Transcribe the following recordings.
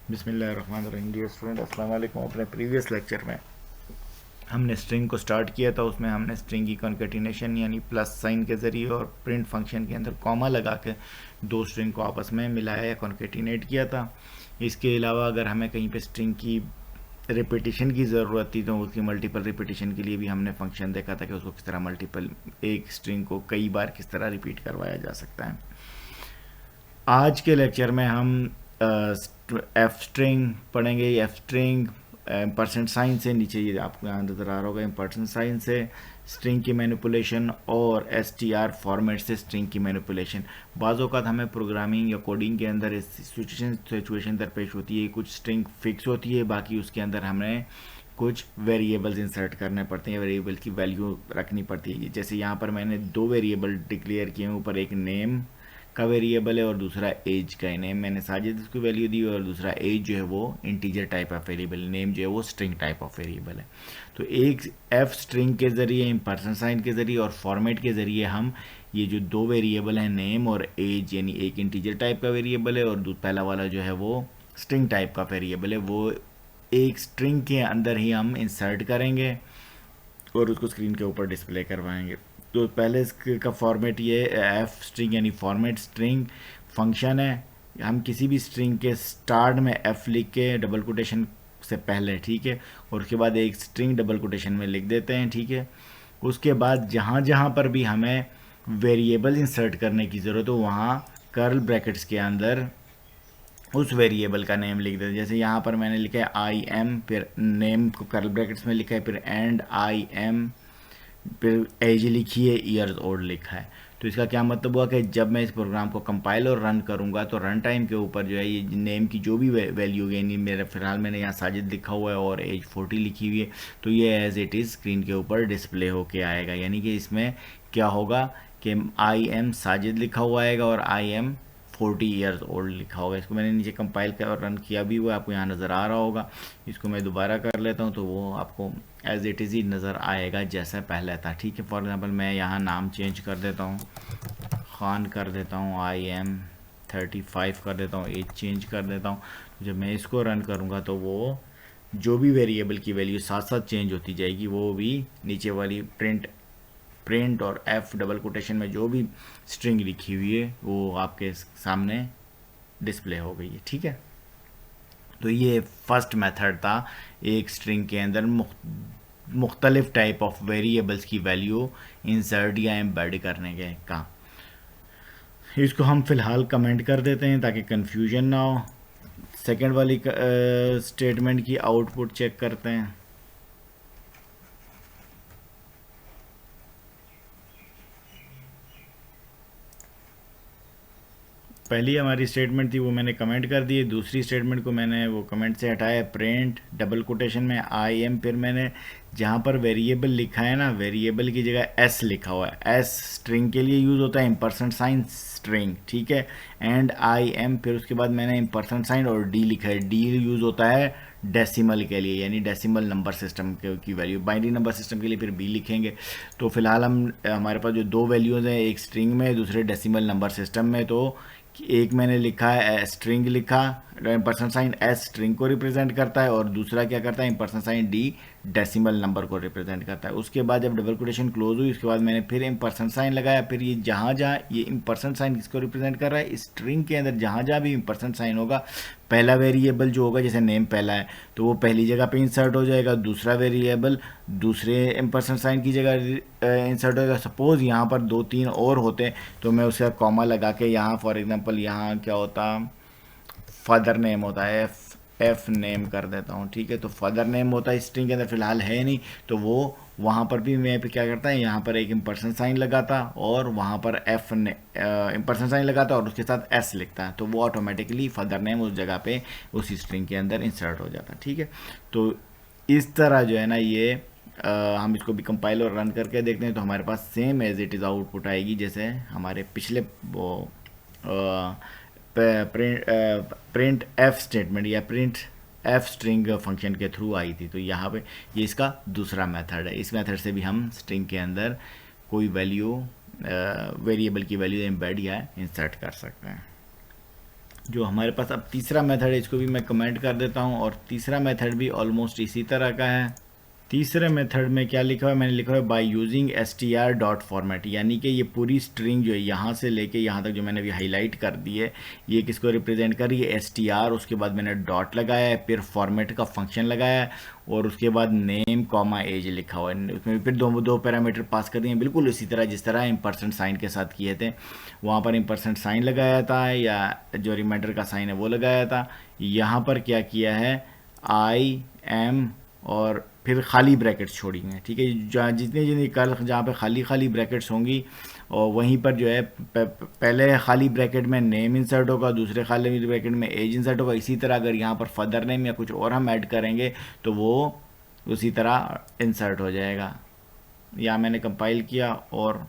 बिस्मिल्लाहिर्रहमानिर्रहीम। Dear student, अस्सलाम वालेकुम। अपने प्रीवियस लेक्चर में हमने स्ट्रिंग को स्टार्ट किया था। उसमें हमने स्ट्रिंग की कॉन्केटिनेशन यानी प्लस साइन के ज़रिए और प्रिंट फंक्शन के अंदर कॉमा लगा के दो स्ट्रिंग को आपस में मिलाया या कॉन्केटिनेट किया था। इसके अलावा अगर हमें कहीं पे स्ट्रिंग की रिपीटिशन की ज़रूरत थी तो उसकी मल्टीपल रिपीटिशन के लिए भी हमने फंक्शन देखा था कि उसको किस तरह मल्टीपल एक स्ट्रिंग को कई बार किस तरह रिपीट करवाया जा सकता है। आज के लेक्चर में हम एफ स्ट्रिंग पढ़ेंगे। एफ स्ट्रिंग परसेंट साइन से, नीचे ये आपको यहाँ नज़र आ रहा होगा, परसेंट साइन से स्ट्रिंग की मैनिपुलेशन और एसटीआर फॉर्मेट से स्ट्रिंग की मैनिपुलेशन। बाज़ औक़ात हमें प्रोग्रामिंग या कोडिंग के अंदर इस सिचुएशन दरपेश होती है, कुछ स्ट्रिंग फिक्स होती है, बाकी उसके अंदर हमें कुछ वेरिएबल्स इंसर्ट करने पड़ते हैं, वेरिएबल की वैल्यू रखनी पड़ती है। जैसे यहाँ पर मैंने दो वेरिएबल डिक्लेयर किए हैं, ऊपर एक नेम का वेरिएबल है और दूसरा एज का है। नेम मैंने साजिद इसको वैल्यू दी और दूसरा एज जो है वो integer type of variable, name जो है वो स्ट्रिंग टाइप ऑफ वेरिएबल है। तो एक एफ स्ट्रिंग के ज़रिए, परसेंट साइन के ज़रिए और फॉर्मेट के ज़रिए हम ये जो दो वेरिएबल हैं नेम और एज, यानी एक इंटीजर टाइप का वेरिएबल है और पहला वाला जो है वो स्ट्रिंग टाइप का वेरिएबल है, वो एक स्ट्रिंग के अंदर ही हम इंसर्ट करेंगे और उसको स्क्रीन के ऊपर डिस्प्ले करवाएंगे। तो पहले इसका फॉर्मेट ये एफ स्ट्रिंग यानी फॉर्मेट स्ट्रिंग फंक्शन है। हम किसी भी स्ट्रिंग के स्टार्ट में एफ लिख के डबल कोटेशन से पहले, ठीक है, और उसके बाद एक स्ट्रिंग डबल कोटेशन में लिख देते हैं, ठीक है। उसके बाद जहाँ जहाँ पर भी हमें वेरिएबल इंसर्ट करने की ज़रूरत हो वहाँ कर्ल ब्रैकेट्स के अंदर उस वेरिएबल का नेम लिख देते हैं। जैसे यहाँ पर मैंने लिखा है आई एम, फिर नेम को कर्ल ब्रैकेट्स में लिखा है, फिर एंड आई एम, फिर एज लिखी है, ईयर्स ओल्ड लिखा है। तो इसका क्या मतलब हुआ कि जब मैं इस प्रोग्राम को कंपाइल और रन करूँगा तो रन टाइम के ऊपर जो है ये नेम की जो भी वैल्यू होगी, यानी मेरा फ़िलहाल मैंने यहाँ साजिद लिखा हुआ है और एज 40 लिखी हुई है, तो ये एज इट इज़ स्क्रीन के ऊपर डिस्प्ले होके आएगा। यानी कि इसमें क्या होगा कि आई एम साजिद लिखा हुआ आएगा और आई एम 40 ईयर्स ओल्ड लिखा होगा। इसको मैंने नीचे कंपाइल कर और रन किया भी हुआ, आपको यहाँ नज़र आ रहा होगा। इसको मैं दोबारा कर लेता हूँ तो वो आपको एज इट इज़ ही नज़र आएगा जैसा पहले था, ठीक है। फॉर एग्ज़ाम्पल मैं यहाँ नाम चेंज कर देता हूँ, खान कर देता हूँ, आई एम 35 कर देता हूँ, एज चेंज कर देता हूँ। जब मैं इसको रन करूँगा तो वो जो भी वेरिएबल की वैल्यू साथ साथ चेंज होती जाएगी, वो भी नीचे वाली प्रिंट और एफ डबल कोटेशन में जो भी स्ट्रिंग लिखी हुई है वो आपके सामने डिस्प्ले हो गई है, ठीक है। तो ये फर्स्ट मेथड था एक स्ट्रिंग के अंदर मुख्तलिफ टाइप ऑफ वेरिएबल्स की वैल्यू इंसर्ट या एम्बेड करने के का। इसको हम फिलहाल कमेंट कर देते हैं ताकि कन्फ्यूजन ना हो। सेकेंड वाली स्टेटमेंट की आउटपुट चेक करते हैं। पहली हमारी स्टेटमेंट थी वो मैंने कमेंट कर दी है, दूसरी स्टेटमेंट को मैंने वो कमेंट से हटाया, प्रिंट डबल कोटेशन में आई एम, फिर मैंने जहाँ पर वेरिएबल लिखा है ना, वेरिएबल की जगह एस लिखा हुआ है। एस स्ट्रिंग के लिए यूज़ होता है, इम्परसेंट साइन स्ट्रिंग, ठीक है, एंड आई एम, फिर उसके बाद मैंने इम्परसेंट साइन और डी लिखा है। डी यूज़ होता है डेसिमल के लिए, यानी डेसिमल नंबर सिस्टम की वैल्यू। बाइनरी नंबर सिस्टम के लिए फिर बी लिखेंगे। तो फिलहाल हमारे पास जो दो वैल्यूज़ हैं, एक स्ट्रिंग में दूसरे डेसिमल नंबर सिस्टम में, तो एक मैंने लिखा है स्ट्रिंग लिखा, इम्परसेंट साइन एस स्ट्रिंग को रिप्रेजेंट करता है और दूसरा क्या करता है, इम्परसेंट साइन डी डेसिमल नंबर को रिप्रेजेंट करता है। उसके बाद जब डबल कोटेशन क्लोज हुई उसके बाद मैंने फिर इम्परसेंट साइन लगाया। फिर ये जहाँ जहाँ ये इम्परसेंट साइन किसको रिप्रेजेंट कर रहा है, स्ट्रिंग के अंदर जहाँ जहाँ भी इम्परसेंट साइन होगा, पहला वेरिएबल जो होगा, जैसे नेम पहला है तो वो पहली जगह पे इंसर्ट हो जाएगा, दूसरा वेरिएबल दूसरे इम्परसेंट साइन की जगह इंसर्ट होगा। सपोज़ यहाँ पर दो तीन और होते तो मैं उसका कॉमा लगा के यहाँ फॉर एग्जांपल यहाँ क्या होता, फादर नेम होता है, एफ नेम कर देता हूँ, ठीक है। तो फादर नेम होता है स्ट्रिंग के अंदर, फिलहाल है नहीं, तो वो वहाँ पर भी मैं क्या करता है, यहाँ पर एक इम्परसेंट साइन लगाता और वहाँ पर एफ ने इम्परसेंट साइन लगाता और उसके साथ एस लिखता है, तो वो ऑटोमेटिकली फादर नेम उस जगह पे उस स्ट्रिंग के अंदर इंसर्ट हो जाता है, ठीक है। तो इस तरह जो है ना ये हम इसको भी कंपाइल और रन करके देखते हैं तो हमारे पास same as it is output आएगी जैसे हमारे पिछले वो प्रिंट एफ स्टेटमेंट या प्रिंट एफ स्ट्रिंग फंक्शन के थ्रू आई थी। तो यहाँ पे ये इसका दूसरा मेथड है। इस मेथड से भी हम स्ट्रिंग के अंदर कोई वैल्यू वेरिएबल की वैल्यू एम्बेड या इंसर्ट कर सकते हैं। जो हमारे पास अब तीसरा मेथड है, इसको भी मैं कमेंट कर देता हूँ, और तीसरा मेथड भी ऑलमोस्ट इसी तरह का है। तीसरे मेथड में क्या लिखा हुआ है, मैंने लिखा हुआ है by using str dot format, यानी कि ये पूरी स्ट्रिंग जो है यहाँ से लेके यहाँ तक जो मैंने अभी हाईलाइट कर दी है, ये किसको रिप्रेजेंट कर रही है, str, उसके बाद मैंने डॉट लगाया है, फिर फॉर्मेट का फंक्शन लगाया है, और उसके बाद नेम कॉमा एज लिखा हुआ है, उसमें फिर दो पैरामीटर पास कर दिए, बिल्कुल इसी तरह जिस तरह इम्परसेंट साइन के साथ किए थे। वहाँ पर इम्परसेंट साइन लगाया था, या जो रिमाइंडर का साइन है वो लगाया था। यहाँ पर क्या किया है, आई एम, और फिर खाली ब्रैकेट्स छोड़ी हैं, ठीक है। जितनी जितनी कल जहाँ पे खाली खाली ब्रैकेट्स होंगी, और वहीं पर जो है पहले खाली ब्रैकेट में नेम इंसर्ट होगा, दूसरे खाली ब्रैकेट में एज इंसर्ट होगा। इसी तरह अगर यहाँ पर फदर नेम या कुछ और हम ऐड करेंगे तो वो उसी तरह इंसर्ट हो जाएगा। या मैंने कंपाइल किया और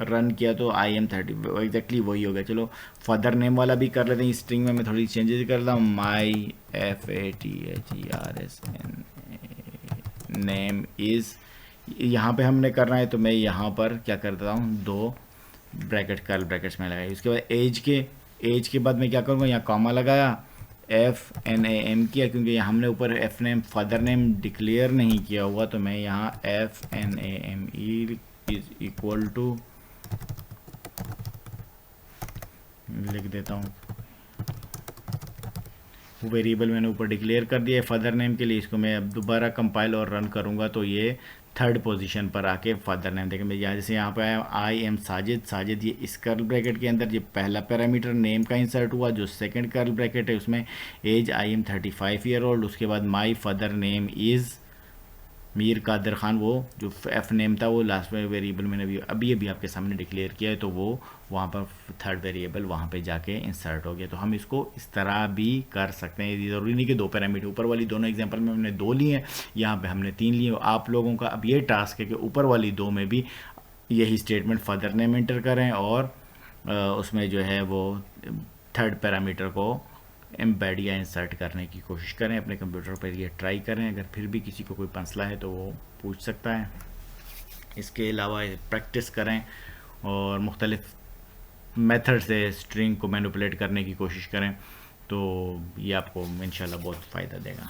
रन किया तो IM30 एग्जैक्टली वही हो गया। चलो फादर नेम वाला भी कर लेते हैं। स्ट्रिंग में मैं थोड़ी चेंजेस कर रहा हूँ, माई FATHERSN नेम इज़, यहाँ पे हमने करना है तो मैं यहाँ पर क्या कर देता हूँ, 2 ब्रैकेट कर्ल ब्रैकेट्स में लगाई। उसके बाद एज के बाद मैं क्या करूँगा, यहाँ कॉमा लगाया, FNAM किया, क्योंकि हमने ऊपर F name father name declare नहीं किया हुआ, तो मैं यहाँ FNAME इज इक्वल टू लिख देता हूँ। वेरिएबल मैंने ऊपर डिक्लेयर कर दिया है फादर नेम के लिए। इसको मैं अब दोबारा कंपाइल और रन करूँगा तो ये थर्ड पोजीशन पर आके फादर नेम देखें। मैं यहाँ जैसे यहाँ पे आया IM साजिद, ये इस कर्ल ब्रैकेट के अंदर ये पहला पैरामीटर नेम का इंसर्ट हुआ, जो सेकंड कर्ल ब्रैकेट है उसमें एज IM 35 ईयर ओल्ड, उसके बाद my father name is Mir Qadir Khan, वो जो एफ नेम था वो लास्ट में वेरिएबल मैंने अभी आपके सामने डिक्लेयर किया है, तो वो वहाँ पर थर्ड वेरिएबल वहाँ पे जाके इंसर्ट हो गया। तो हम इसको इस तरह भी कर सकते हैं। ज़रूरी नहीं कि 2 पैरामीटर, ऊपर वाली दोनों एग्जांपल में हमने 2 लिए हैं, यहाँ पे हमने 3 लिए। आप लोगों का अब ये टास्क है कि ऊपर वाली 2 में भी यही स्टेटमेंट फादर नेम एंटर करें, और उसमें जो है वो थर्ड पैरामीटर को एम्बेड या इंसर्ट करने की कोशिश करें। अपने कंप्यूटर पर ये ट्राई करें। अगर फिर भी किसी को कोई मसला है तो वो पूछ सकता है। इसके अलावा प्रैक्टिस करें और मुख्तलिफ मेथड से स्ट्रिंग को मैनिपुलेट करने की कोशिश करें, तो ये आपको इंशाल्लाह बहुत फ़ायदा देगा।